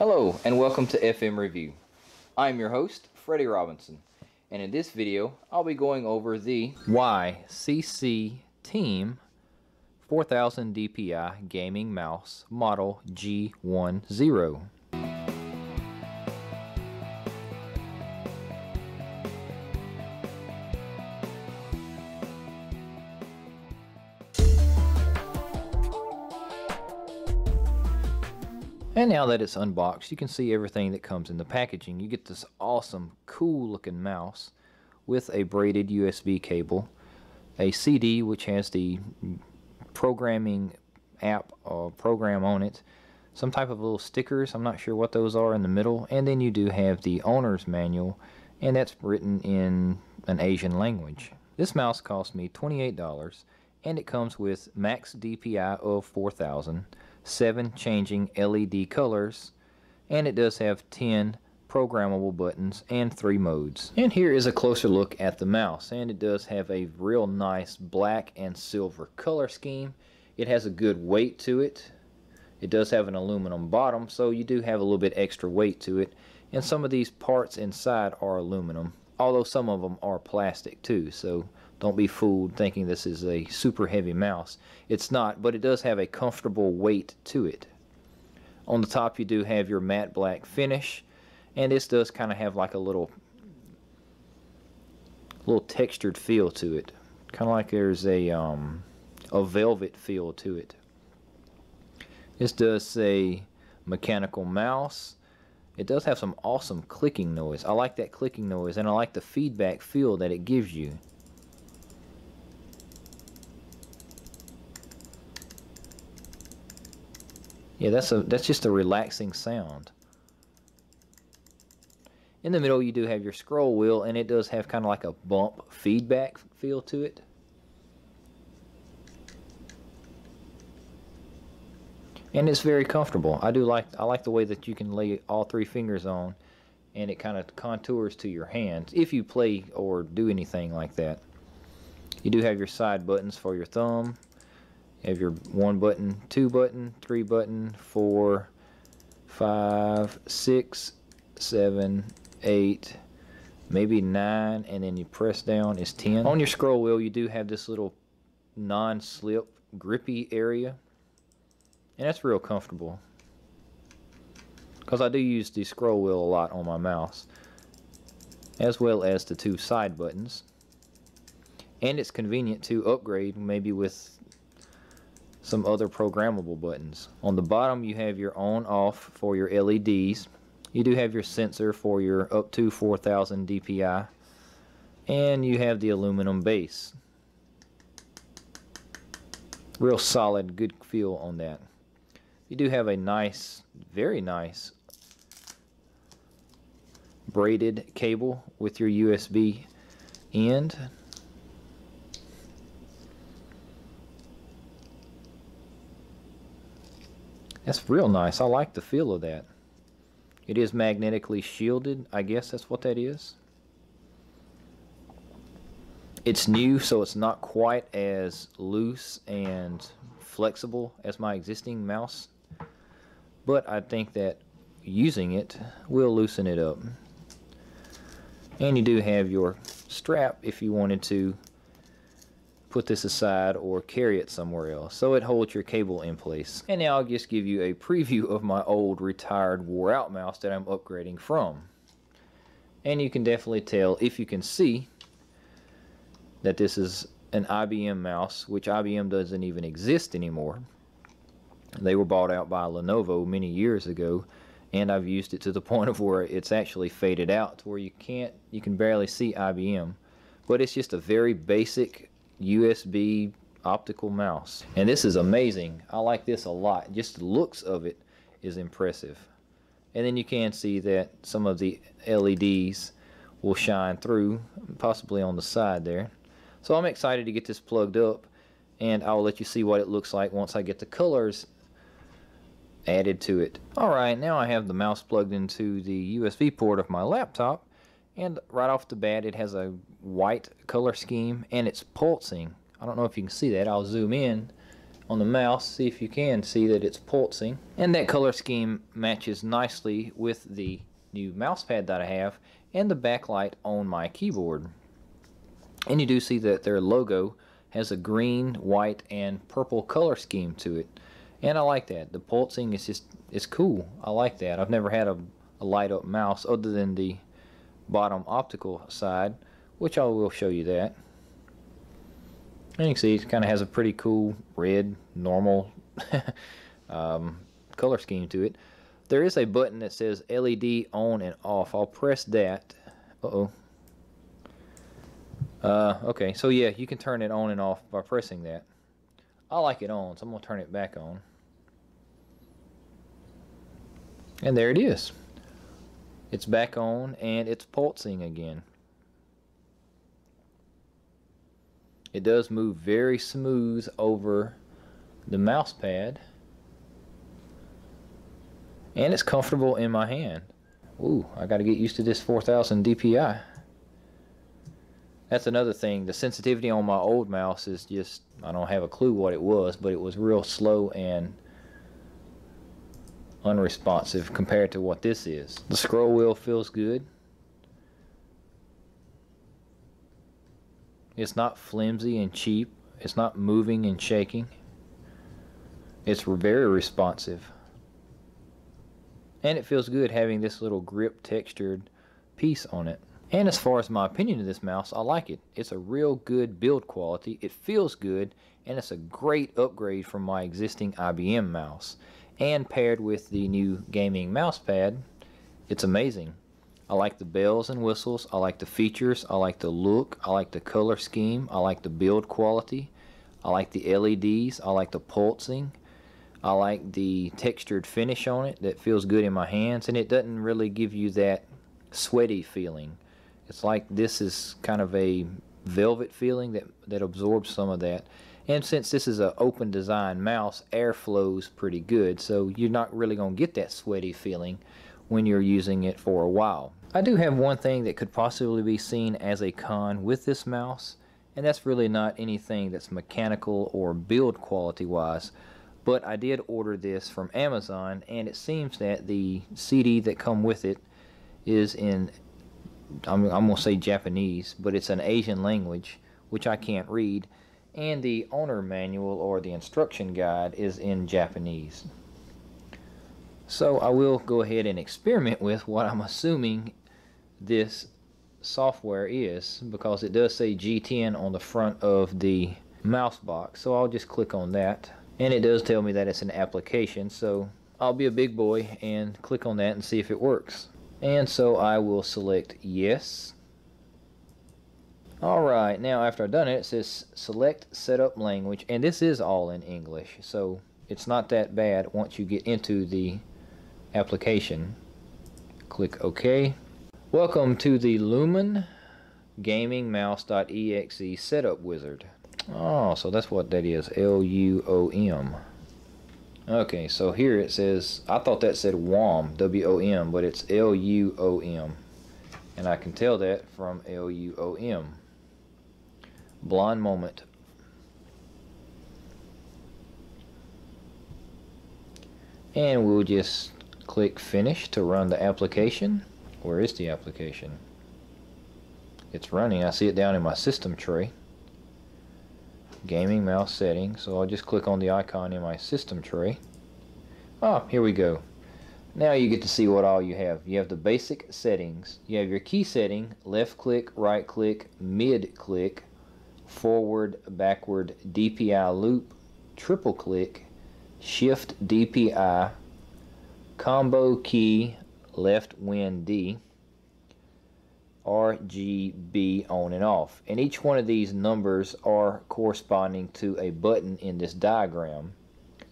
Hello and welcome to FM Review. I'm your host, Freddie Robinson, and in this video I'll be going over the YCCTEAM 4000 DPI gaming mouse model G10. And now that it's unboxed, you can see everything that comes in the packaging. You get this awesome, cool looking mouse with a braided USB cable, a CD which has the programming app or program on it, some type of little stickers, I'm not sure what those are, in the middle, and then you do have the owner's manual, and that's written in an Asian language. This mouse cost me $28, and it comes with max DPI of 4000, 7 changing LED colors, and it does have 10 programmable buttons and 3 modes. And here is a closer look at the mouse, and it does have a real nice black and silver color scheme. It has a good weight to it. It does have an aluminum bottom, so you do have a little bit extra weight to it, and some of these parts inside are aluminum, although some of them are plastic too, so don't be fooled thinking this is a super heavy mouse. It's not, but it does have a comfortable weight to it. On the top you do have your matte black finish, and this does kind of have like a little textured feel to it, kind of like there's a velvet feel to it. This does say mechanical mouse. It does have some awesome clicking noise. I like that clicking noise, and I like the feedback feel that it gives you. Yeah, that's just a relaxing sound. In the middle you do have your scroll wheel, and it does have kind of like a bump feedback feel to it. And it's very comfortable. I like the way that you can lay all 3 fingers on, and it kind of contours to your hands if you play or do anything like that. You do have your side buttons for your thumb. You have your 1 button, 2 button, 3 button, 4, 5, 6, 7, 8, maybe 9, and then you press down is 10. On your scroll wheel you do have this little non-slip grippy area, and that's real comfortable because I do use the scroll wheel a lot on my mouse, as well as the 2 side buttons, and it's convenient to upgrade maybe with some other programmable buttons. On the bottom you have your on off for your LEDs. You do have your sensor for your up to 4000 DPI, and you have the aluminum base. Real solid, good feel on that. You do have a nice, very nice braided cable with your USB end. That's real nice. I like the feel of that. It is magnetically shielded. I guess that's what that is. It's new, so it's not quite as loose and flexible as my existing mouse, but I think that using it will loosen it up. And you do have your strap if you wanted to put this aside or carry it somewhere else, so it holds your cable in place. And now I'll just give you a preview of my old retired wore out mouse that I'm upgrading from. And you can definitely tell, if you can see, that this is an IBM mouse, which IBM doesn't even exist anymore. They were bought out by Lenovo many years ago, and I've used it to the point of where it's actually faded out to where you can barely see IBM. But it's just a very basic USB optical mouse, and this is amazing. I like this a lot. Just the looks of it is impressive. And then you can see that some of the LEDs will shine through, possibly on the side there. So I'm excited to get this plugged up, and I'll let you see what it looks like once I get the colors added to it. Alright, now I have the mouse plugged into the USB port of my laptop, and right off the bat it has a white color scheme, and it's pulsing. I don't know if you can see that. I'll zoom in on the mouse, see if you can see that it's pulsing. And that color scheme matches nicely with the new mouse pad that I have and the backlight on my keyboard. And you do see that their logo has a green, white, and purple color scheme to it. And I like that. The pulsing is just, it's cool. I like that. I've never had a light up mouse other than the bottom optical side, which I will show you that. And you can see it kind of has a pretty cool red, normal color scheme to it. There is a button that says LED on and off. I'll press that. Okay, so yeah, you can turn it on and off by pressing that. I like it on, so I'm going to turn it back on. And there it is. It's back on and it's pulsing again. It does move very smooth over the mouse pad. And it's comfortable in my hand. Ooh, I got to get used to this 4000 DPI. That's another thing. The sensitivity on my old mouse is just, I don't have a clue what it was, but it was real slow and unresponsive compared to what this is. The scroll wheel feels good. It's not flimsy and cheap. It's not moving and shaking. It's very responsive. And it feels good having this little grip textured piece on it. And as far as my opinion of this mouse, I like it. It's a real good build quality. It feels good, and it's a great upgrade from my existing IBM mouse. And paired with the new gaming mouse pad, it's amazing. I like the bells and whistles. I like the features. I like the look. I like the color scheme. I like the build quality. I like the LEDs. I like the pulsing. I like the textured finish on it that feels good in my hands, and it doesn't really give you that sweaty feeling. It's like this is kind of a velvet feeling that absorbs some of that. And since this is an open design mouse, air flows pretty good, so you're not really going to get that sweaty feeling when you're using it for a while. I do have one thing that could possibly be seen as a con with this mouse, and that's really not anything that's mechanical or build quality wise. But I did order this from Amazon, and it seems that the CD that come with it is in, I'm going to say Japanese, but it's an Asian language, which I can't read. And the owner manual or the instruction guide is in Japanese. So I will go ahead and experiment with what I'm assuming this software is, because it does say G10 on the front of the mouse box. So I'll just click on that. And it does tell me that it's an application, so I'll be a big boy and click on that and see if it works. And so I will select yes. Alright, now after I've done it, it says select setup language, and this is all in English, so it's not that bad once you get into the application. Click OK. Welcome to the Luom Gaming Mouse.exe setup wizard. Oh, so that's what that is, L-U-O-M. Okay, so here it says, I thought that said WOM, W-O-M, but it's L-U-O-M. And I can tell that from L-U-O-M. Blonde moment. And we'll just click finish to run the application. Where is the application? It's running. I see it down in my system tray. Gaming mouse settings, so I'll just click on the icon in my system tray. Ah, here we go. Now you get to see what all you have. You have the basic settings. You have your key setting, left click, right click, mid click, forward, backward, DPI loop, triple click, shift DPI, combo key, left win D, RGB on and off, and each one of these numbers are corresponding to a button in this diagram,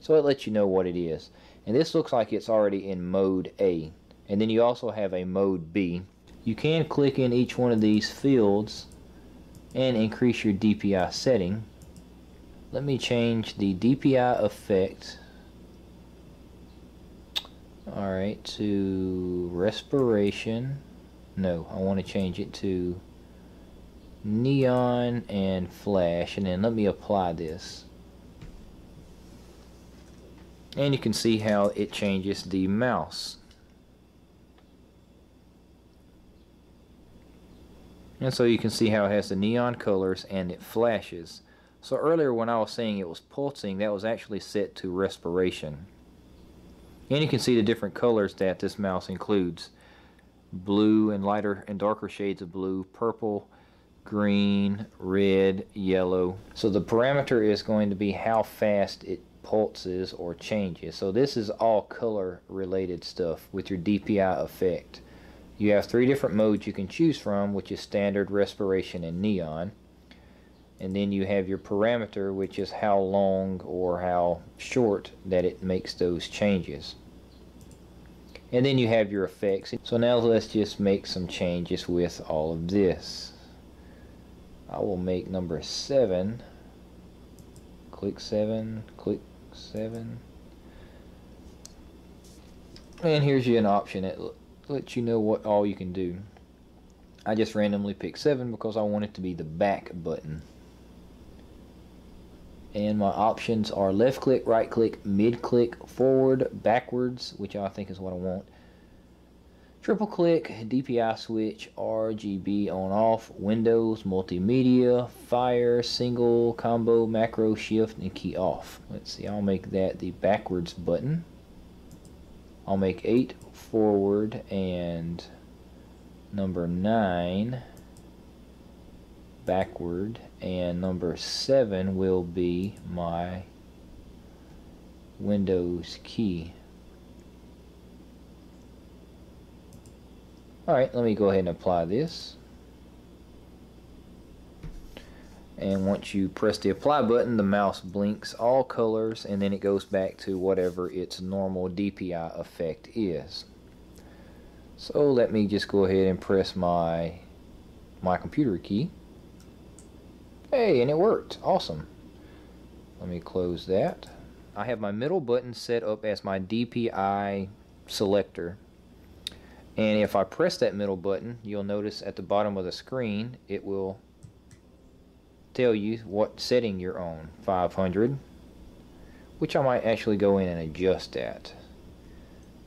so it lets you know what it is. And this looks like it's already in mode A, and then you also have a mode B. You can click in each one of these fields and increase your DPI setting. Let me change the DPI effect, alright, to respiration. No, I want to change it to neon and flash, and then let me apply this. And you can see how it changes the mouse. And so you can see how it has the neon colors and it flashes. So earlier when I was saying it was pulsing, that was actually set to respiration. And you can see the different colors that this mouse includes. Blue and lighter and darker shades of blue, purple, green, red, yellow. So the parameter is going to be how fast it pulses or changes. So this is all color related stuff with your DPI effect. You have 3 different modes you can choose from, which is standard, respiration, and neon. And then you have your parameter, which is how long or how short that it makes those changes. And then you have your effects. So now let's just make some changes with all of this. I will make number 7. Click 7, click 7. And here's you an option that lets you know what all you can do. I just randomly picked 7 because I want it to be the back button. And my options are left click, right click, mid click, forward, backwards, which I think is what I want. Triple click, DPI switch, RGB on off, Windows, multimedia, fire, single, combo, macro, shift, and key off. Let's see, I'll make that the backwards button. I'll make 8 forward and number 9 backward, and number 7 will be my Windows key. Alright, let me go ahead and apply this. And once you press the apply button, the mouse blinks all colors and then it goes back to whatever its normal DPI effect is. So let me just go ahead and press my computer key. Hey, and it worked. Awesome. Let me close that. I have my middle button set up as my DPI selector. And if I press that middle button, you'll notice at the bottom of the screen, it will tell you what setting you're on. 500, which I might actually go in and adjust that.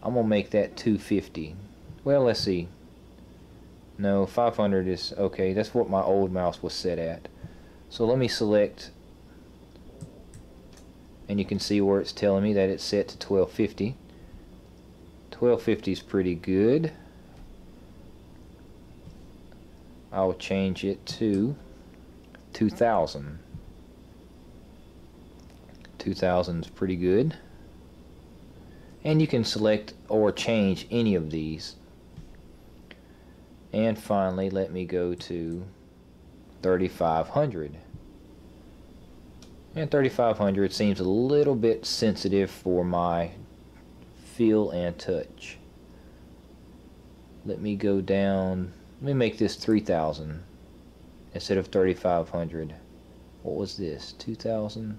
I'm going to make that 250. Well, let's see. No, 500 is okay. That's what my old mouse was set at. So let me select, and you can see where it's telling me that it's set to 1250. 1250 is pretty good. I'll change it to 2000. 2000 is pretty good. And you can select or change any of these. And finally, let me go to 3500. And 3500 seems a little bit sensitive for my feel and touch. Let me go down, let me make this 3000 instead of 3500. What was this? 2000,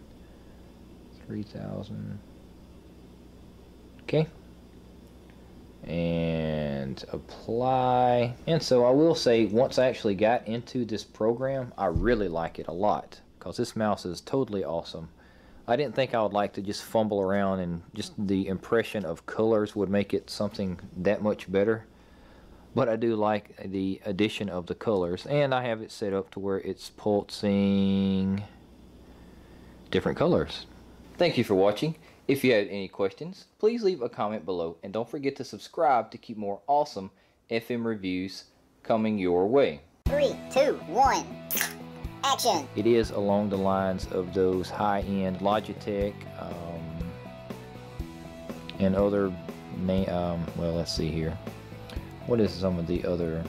3000. Okay. And apply. And so I will say, once I actually got into this program, I really like it a lot because this mouse is totally awesome. I didn't think I would like to just fumble around, and just the impression of colors would make it something that much better. But I do like the addition of the colors, and I have it set up to where it's pulsing different colors. Thank you for watching. If you have any questions, please leave a comment below, and don't forget to subscribe to keep more awesome FM reviews coming your way. 3, 2, 1, action! It is along the lines of those high-end Logitech and other, well, let's see here. What is some of the other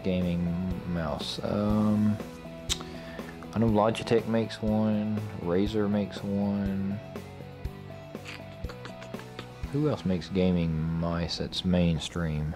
gaming mouse? I know Logitech makes one, Razer makes one. Who else makes gaming mice that's mainstream?